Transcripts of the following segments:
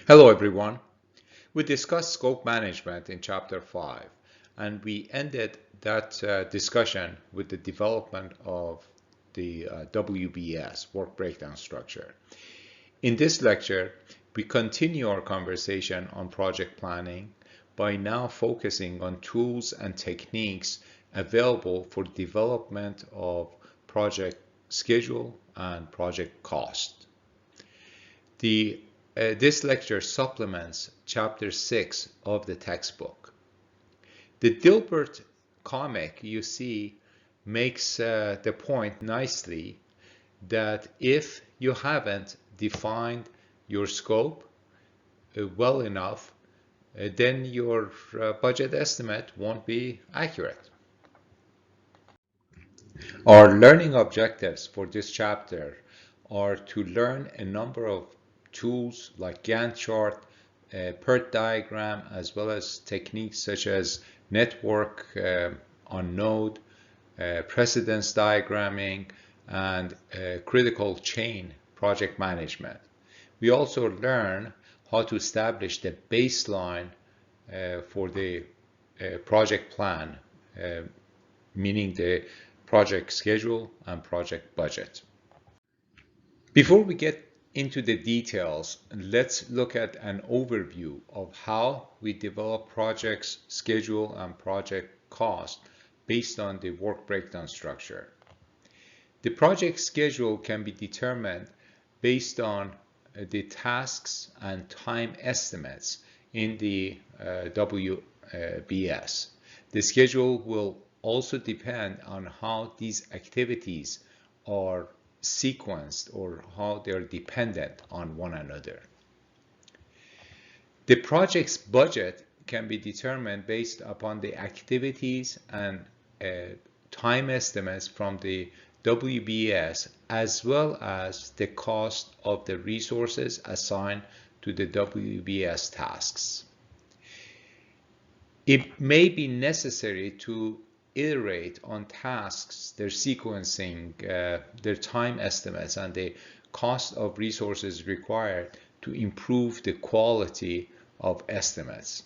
Hello everyone. We discussed scope management in chapter 5 and we ended that discussion with the development of the WBS, work breakdown structure. In this lecture, we continue our conversation on project planning by now focusing on tools and techniques available for development of project schedule and project cost. This lecture supplements Chapter 6 of the textbook. The Dilbert comic you see makes the point nicely that if you haven't defined your scope well enough, then your budget estimate won't be accurate. Our learning objectives for this chapter are to learn a number of tools like Gantt chart, PERT diagram, as well as techniques such as network on node, precedence diagramming, and critical chain project management. We also learn how to establish the baseline for the project plan, meaning the project schedule and project budget. Before we get into the details, let's look at an overview of how we develop projects, schedule, and project cost based on the work breakdown structure. The project schedule can be determined based on the tasks and time estimates in the WBS. The schedule will also depend on how these activities are sequenced or how they're dependent on one another. The project's budget can be determined based upon the activities and time estimates from the WBS as well as the cost of the resources assigned to the WBS tasks. It may be necessary to iterate on tasks, their sequencing, their time estimates, and the cost of resources required to improve the quality of estimates.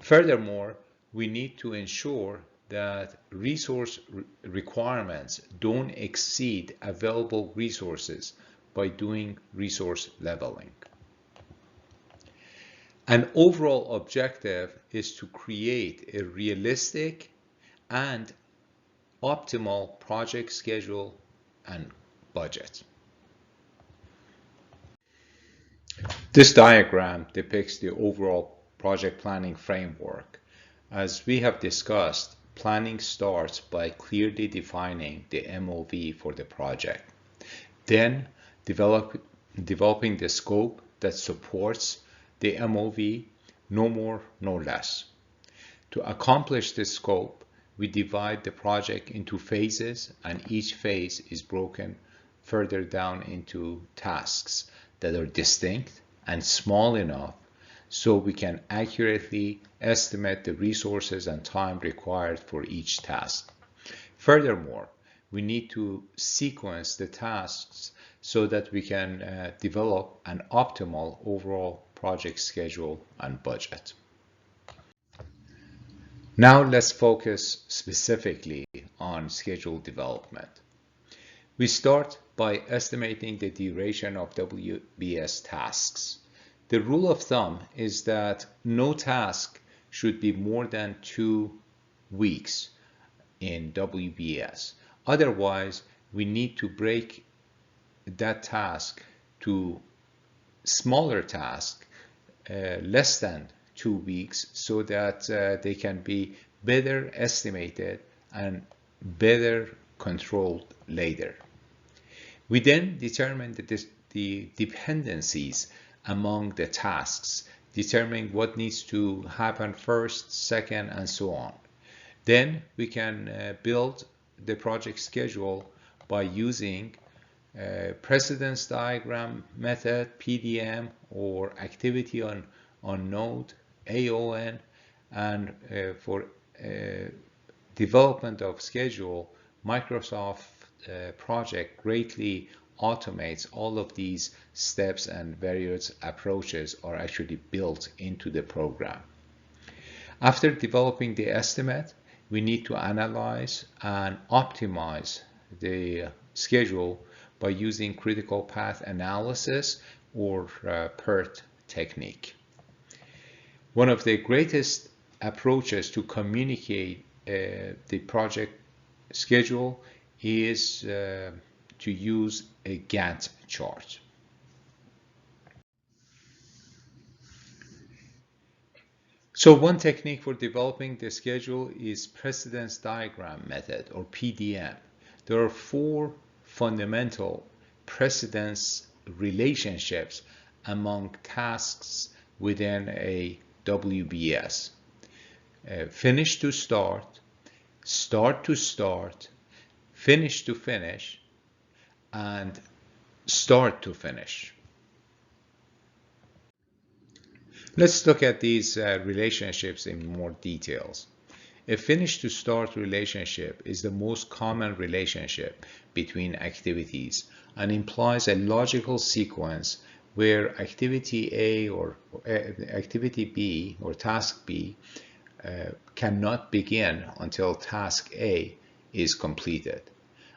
Furthermore, we need to ensure that resource requirements don't exceed available resources by doing resource leveling. An overall objective is to create a realistic and optimal project schedule and budget. This diagram depicts the overall project planning framework. As we have discussed, planning starts by clearly defining the MOV for the project. Then developing the scope that supports the MOV, no more, no less. To accomplish this scope, we divide the project into phases, and each phase is broken further down into tasks that are distinct and small enough so we can accurately estimate the resources and time required for each task. Furthermore, we need to sequence the tasks so that we can develop an optimal overall project schedule and budget. Now let's focus specifically on schedule development. We start by estimating the duration of WBS tasks. The rule of thumb is that no task should be more than 2 weeks in WBS. Otherwise, we need to break that task to smaller tasks, less than 2 weeks, so that they can be better estimated and better controlled later. We then determine the dependencies among the tasks, determining what needs to happen first, second, and so on. Then we can build the project schedule by using precedence diagram method, PDM, or activity on node, AON, and for development of schedule, Microsoft project greatly automates all of these steps, and various approaches are actually built into the program. After developing the estimate, we need to analyze and optimize the schedule by using critical path analysis or PERT technique. One of the greatest approaches to communicate the project schedule is to use a Gantt chart. So one technique for developing the schedule is precedence diagram method, or PDM. There are 4 fundamental precedence relationships among tasks within a WBS. Finish to start, start to start, finish to finish, and start to finish. Let's look at these relationships in more details. A finish to start relationship is the most common relationship between activities and implies a logical sequence where activity A or activity B or task B cannot begin until task A is completed.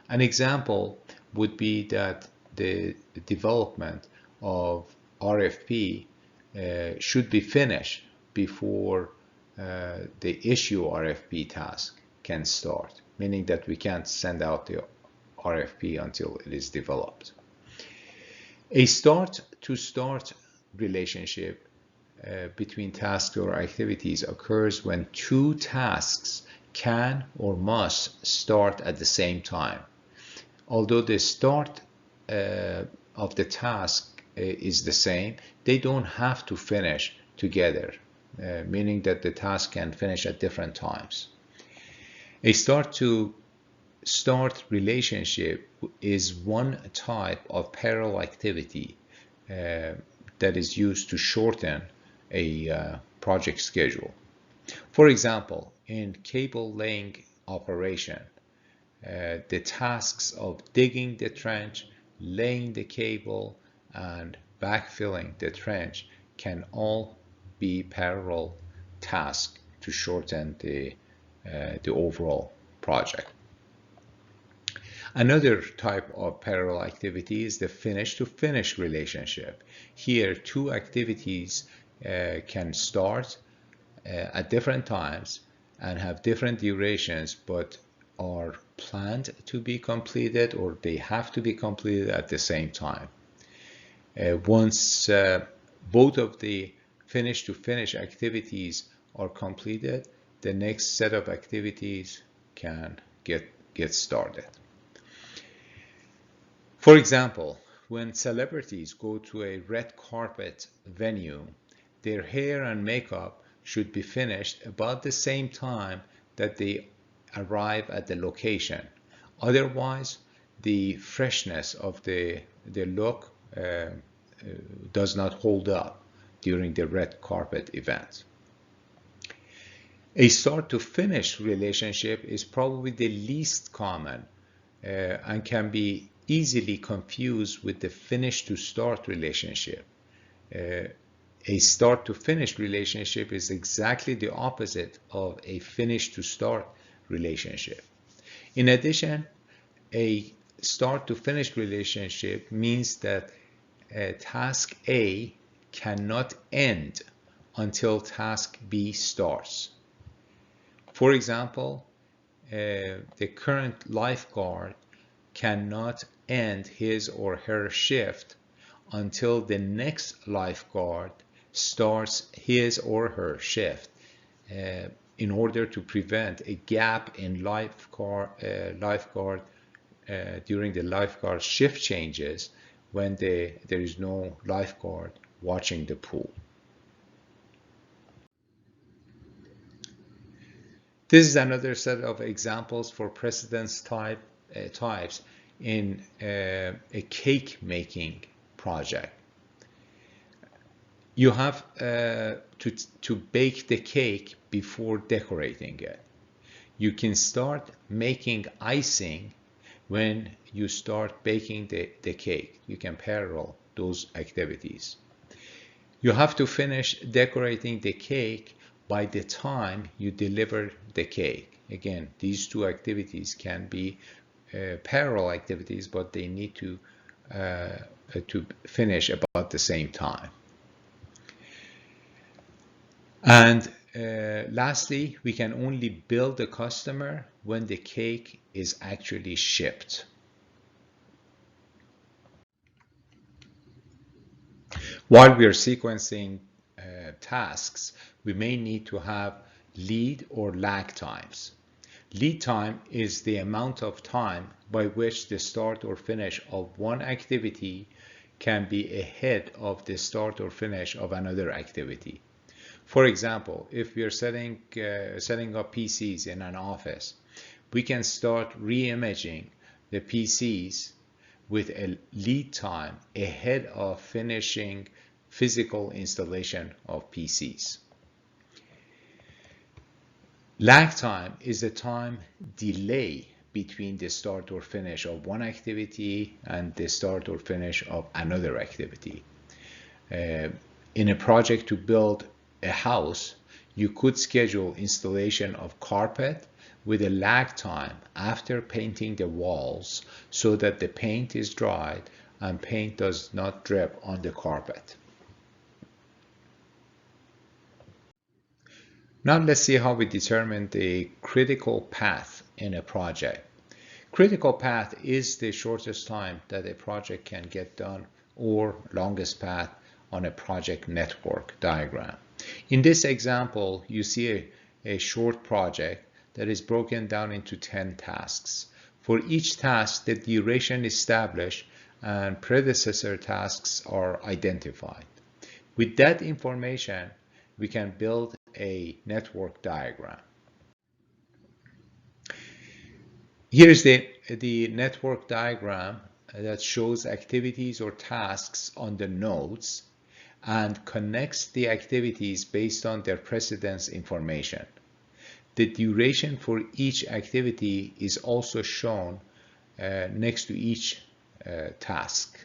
An example would be that the development of RFP should be finished before the issue RFP task can start, meaning that we can't send out the RFP until it is developed. A start-to-start relationship between tasks or activities occurs when 2 tasks can or must start at the same time. Although the start of the task is the same, they don't have to finish together, meaning that the task can finish at different times. A start-to-start relationship is one type of parallel activity that is used to shorten a project schedule. For example, in cable laying operation, the tasks of digging the trench, laying the cable, and backfilling the trench can all be parallel tasks to shorten the overall project. Another type of parallel activity is the finish-to-finish relationship. Here, 2 activities can start at different times and have different durations, but are planned to be completed, or they have to be completed at the same time. Once both of the finish-to-finish activities are completed, the next set of activities can get started. For example, when celebrities go to a red carpet venue, their hair and makeup should be finished about the same time that they arrive at the location. Otherwise, the freshness of the look does not hold up during the red carpet event. A start-to-finish relationship is probably the least common and can be easily confused with the finish-to-start relationship. A start-to-finish relationship is exactly the opposite of a finish-to-start relationship. In addition, a start-to-finish relationship means that task A cannot end until task B starts. For example, the current lifeguard cannot end his or her shift until the next lifeguard starts his or her shift, in order to prevent a gap in lifeguard during the lifeguard shift changes when there is no lifeguard watching the pool. This is another set of examples for precedence types in a cake making project. You have to bake the cake before decorating it. You can start making icing when you start baking the cake. You can parallel those activities. You have to finish decorating the cake by the time you deliver the cake. Again, these two activities can be parallel activities, but they need to finish about the same time. And lastly, we can only bill the customer when the cake is actually shipped. While we are sequencing tasks, we may need to have lead or lag times. Lead time is the amount of time by which the start or finish of one activity can be ahead of the start or finish of another activity. For example, if we are setting up PCs in an office, we can start re-imaging the PCs with a lead time ahead of finishing physical installation of PCs. Lag time is the time delay between the start or finish of one activity and the start or finish of another activity. In a project to build a house, you could schedule installation of carpet with a lag time after painting the walls so that the paint is dried and paint does not drip on the carpet. Now let's see how we determine the critical path in a project. Critical path is the shortest time that a project can get done or longest path on a project network diagram. In this example, you see a short project that is broken down into 10 tasks. For each task, the duration is established and predecessor tasks are identified. With that information, we can build a network diagram. Here's the network diagram that shows activities or tasks on the nodes and connects the activities based on their precedence information. The duration for each activity is also shown next to each task.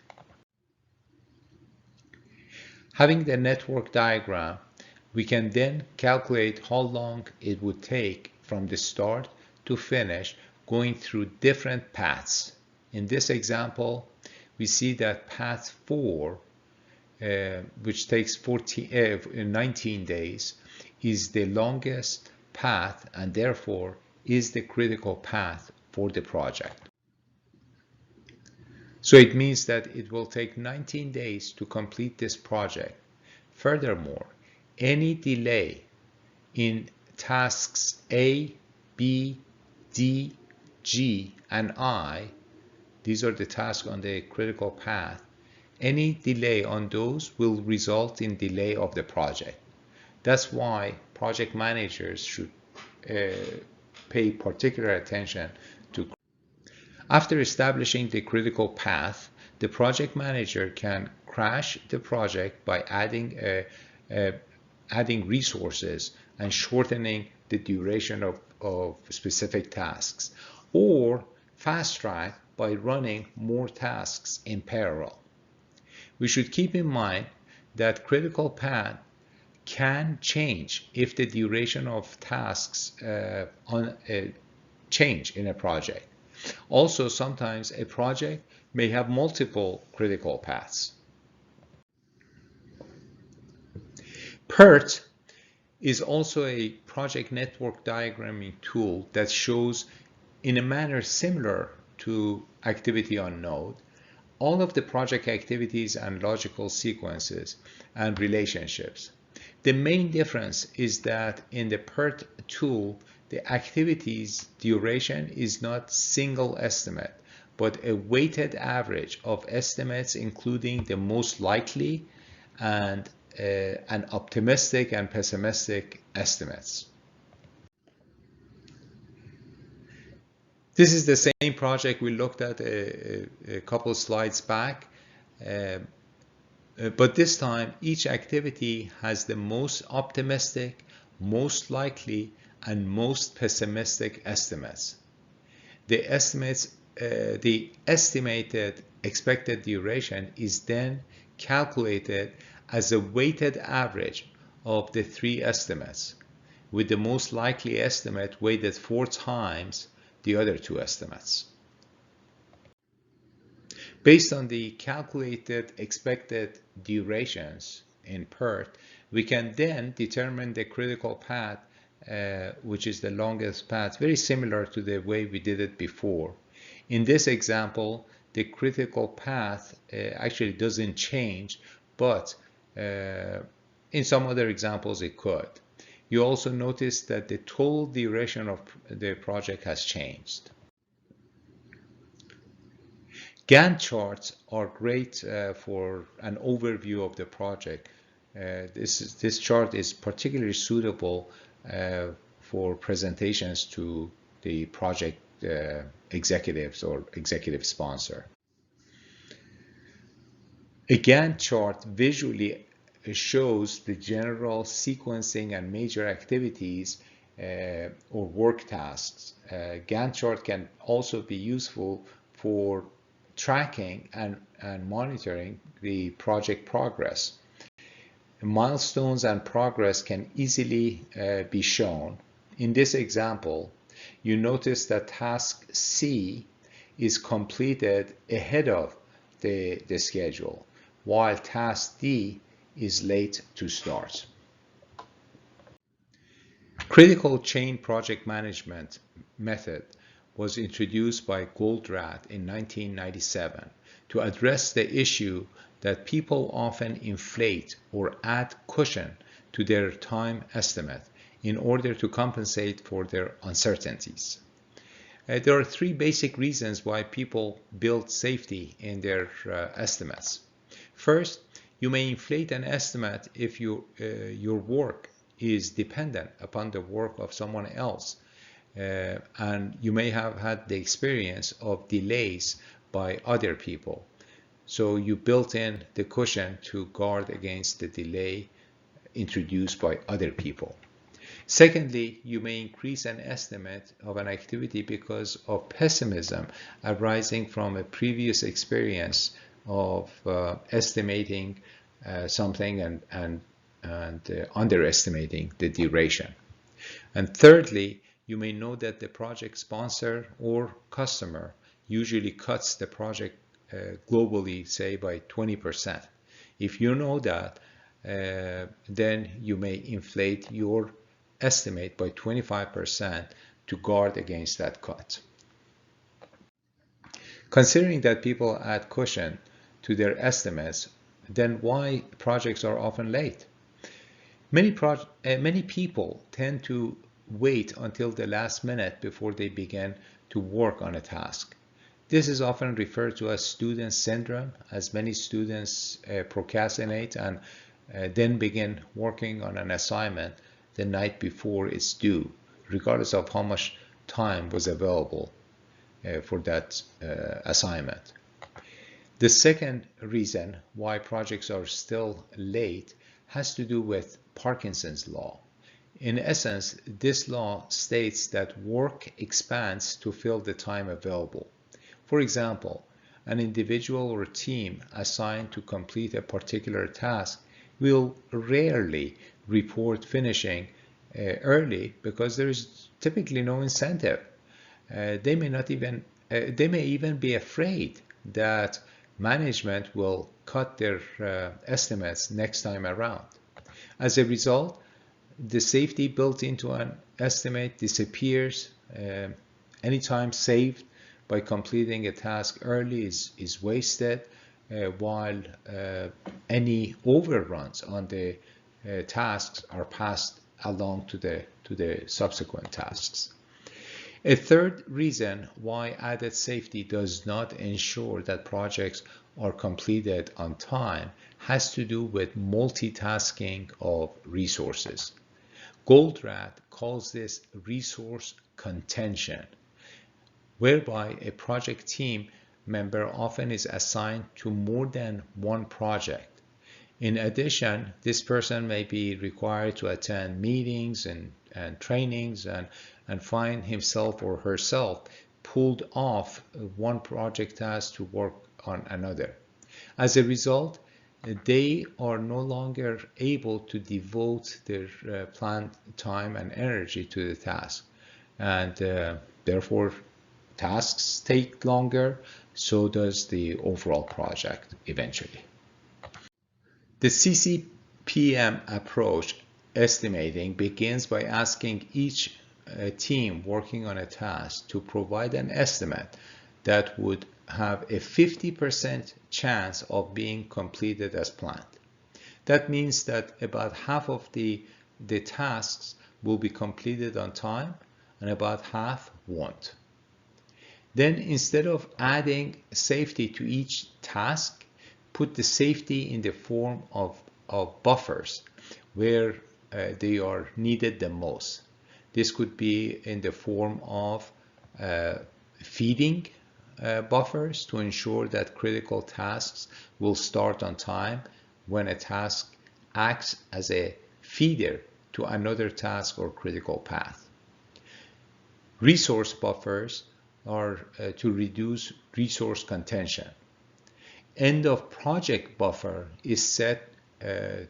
Having the network diagram, we can then calculate how long it would take from the start to finish going through different paths. In this example, we see that path 4, which takes 19 days, is the longest path and therefore is the critical path for the project. So it means that it will take 19 days to complete this project. Furthermore, any delay in tasks A, B, D, G, and I, these are the tasks on the critical path, any delay on those will result in delay of the project. That's why project managers should pay particular attention to. After establishing the critical path, the project manager can crash the project by adding resources and shortening the duration of specific tasks, or fast track by running more tasks in parallel. We should keep in mind that critical path can change if the duration of tasks change in a project. Also, sometimes a project may have multiple critical paths. PERT is also a project network diagramming tool that shows, in a manner similar to activity on node, all of the project activities and logical sequences and relationships. The main difference is that in the PERT tool, the activity's duration is not single estimate, but a weighted average of estimates including the most likely and optimistic and pessimistic estimates. This is the same project we looked at a couple of slides back, but this time each activity has the most optimistic, most likely, and most pessimistic estimates. The estimates the estimated expected duration is then calculated as a weighted average of the three estimates, with the most likely estimate weighted 4 times the other two estimates. Based on the calculated expected durations in PERT, we can then determine the critical path, which is the longest path, very similar to the way we did it before. In this example, the critical path actually doesn't change, but in some other examples it could. You also notice that the total duration of the project has changed. Gantt charts are great for an overview of the project. This chart is particularly suitable for presentations to the project executives or executive sponsor. A Gantt chart visually shows the general sequencing and major activities or work tasks. Gantt chart can also be useful for tracking and monitoring the project progress. Milestones and progress can easily be shown. In this example, you notice that task C is completed ahead of the schedule, while task D is late to start. Critical chain project management method was introduced by Goldratt in 1997 to address the issue that people often inflate or add cushion to their time estimate in order to compensate for their uncertainties. There are three basic reasons why people build safety in their estimates. First, you may inflate an estimate if your work is dependent upon the work of someone else. And you may have had the experience of delays by other people. So you built in the cushion to guard against the delay introduced by other people. Secondly, you may increase an estimate of an activity because of pessimism arising from a previous experience of estimating something and underestimating the duration. And thirdly, you may know that the project sponsor or customer usually cuts the project globally, say by 20%. If you know that, then you may inflate your estimate by 25% to guard against that cut. Considering that people add cushion to their estimates, then why projects are often late? Many people tend to wait until the last minute before they begin to work on a task. This is often referred to as student syndrome, as many students procrastinate and then begin working on an assignment the night before it's due, regardless of how much time was available for that assignment. The second reason why projects are still late has to do with Parkinson's law. In essence, this law states that work expands to fill the time available. For example, an individual or team assigned to complete a particular task will rarely report finishing early because there is typically no incentive. They may even be afraid that management will cut their estimates next time around. As a result, the safety built into an estimate disappears. Any time saved by completing a task early is wasted, while any overruns on the tasks are passed along to the subsequent tasks. A third reason why added safety does not ensure that projects are completed on time has to do with multitasking of resources. Goldratt calls this resource contention, whereby a project team member often is assigned to more than one project. In addition, this person may be required to attend meetings and trainings and find himself or herself pulled off one project task to work on another. As a result, they are no longer able to devote their planned time and energy to the task, and therefore tasks take longer, so does the overall project eventually. The CCPM approach estimating begins by asking each team working on a task to provide an estimate that would have a 50% chance of being completed as planned. That means that about half of the tasks will be completed on time and about half won't. Then instead of adding safety to each task, put the safety in the form of buffers where they are needed the most. This could be in the form of feeding buffers to ensure that critical tasks will start on time when a task acts as a feeder to another task or critical path. Resource buffers are to reduce resource contention. End of project buffer is set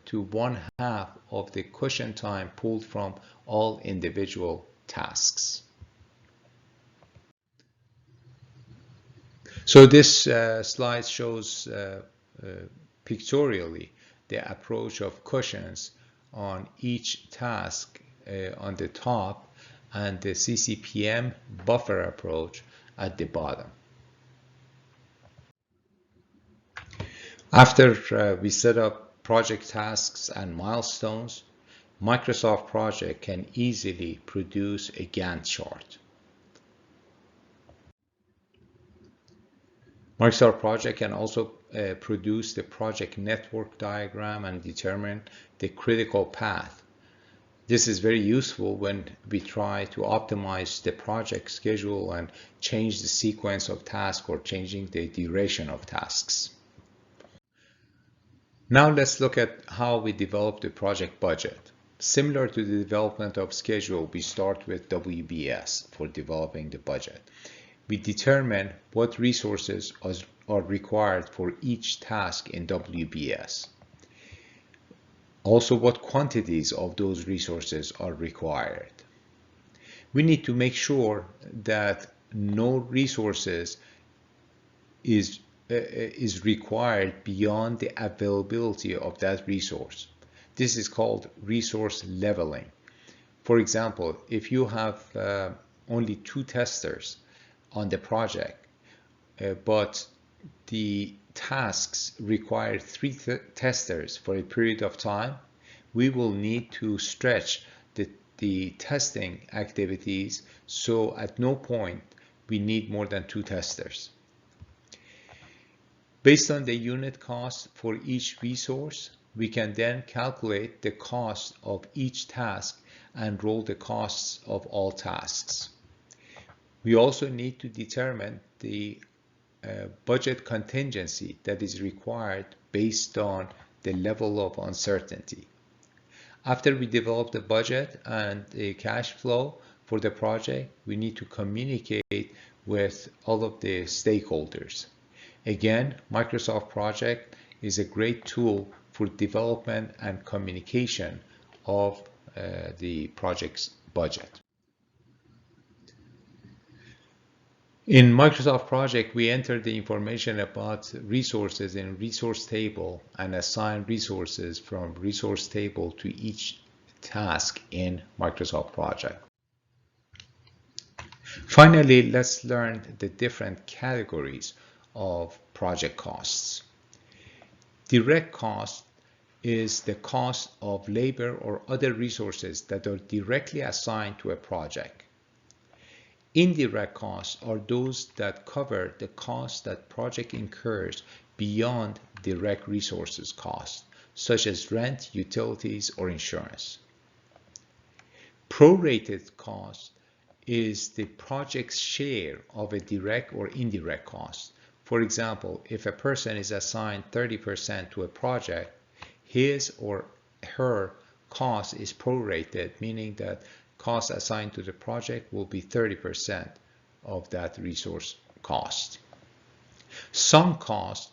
to 1/2 of the cushion time pulled from all individual tasks. So this slide shows pictorially the approach of cushions on each task on the top and the CCPM buffer approach at the bottom. After we set up project tasks and milestones, Microsoft Project can easily produce a Gantt chart. Microsoft Project can also produce the project network diagram and determine the critical path. This is very useful when we try to optimize the project schedule and change the sequence of tasks or changing the duration of tasks. Now let's look at how we develop the project budget. Similar to the development of schedule, we start with WBS for developing the budget. We determine what resources are required for each task in WBS. Also, what quantities of those resources are required. We need to make sure that no resources is required beyond the availability of that resource. This is called resource leveling. For example, if you have only 2 testers on the project, but the tasks require 3 testers for a period of time, we will need to stretch the testing activities so at no point we need more than 2 testers. Based on the unit cost for each resource, we can then calculate the cost of each task and roll the costs of all tasks. We also need to determine the budget contingency that is required based on the level of uncertainty. After we develop the budget and the cash flow for the project, we need to communicate with all of the stakeholders. Again, Microsoft Project is a great tool for development and communication of the project's budget. In Microsoft Project, we enter the information about resources in resource table and assign resources from resource table to each task in Microsoft Project. Finally, let's learn the different categories of project costs. Direct cost is the cost of labor or other resources that are directly assigned to a project. Indirect costs are those that cover the costs that project incurs beyond direct resources costs, such as rent, utilities, or insurance. Prorated cost is the project's share of a direct or indirect cost. For example, if a person is assigned 30% to a project, his or her cost is prorated, meaning that cost assigned to the project will be 30% of that resource cost. Some costs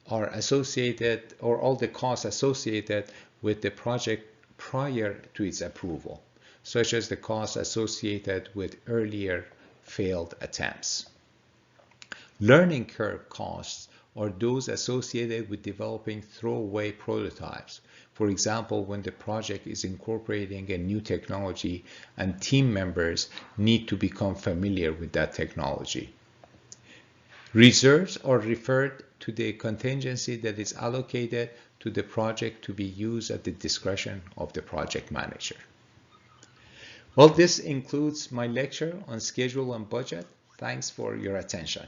are associated, or all the costs associated with the project prior to its approval, such as the costs associated with earlier failed attempts. Learning curve costs are those associated with developing throwaway prototypes. For example, when the project is incorporating a new technology and team members need to become familiar with that technology. Reserves are referred to the contingency that is allocated to the project to be used at the discretion of the project manager. Well, this includes my lecture on schedule and budget. Thanks for your attention.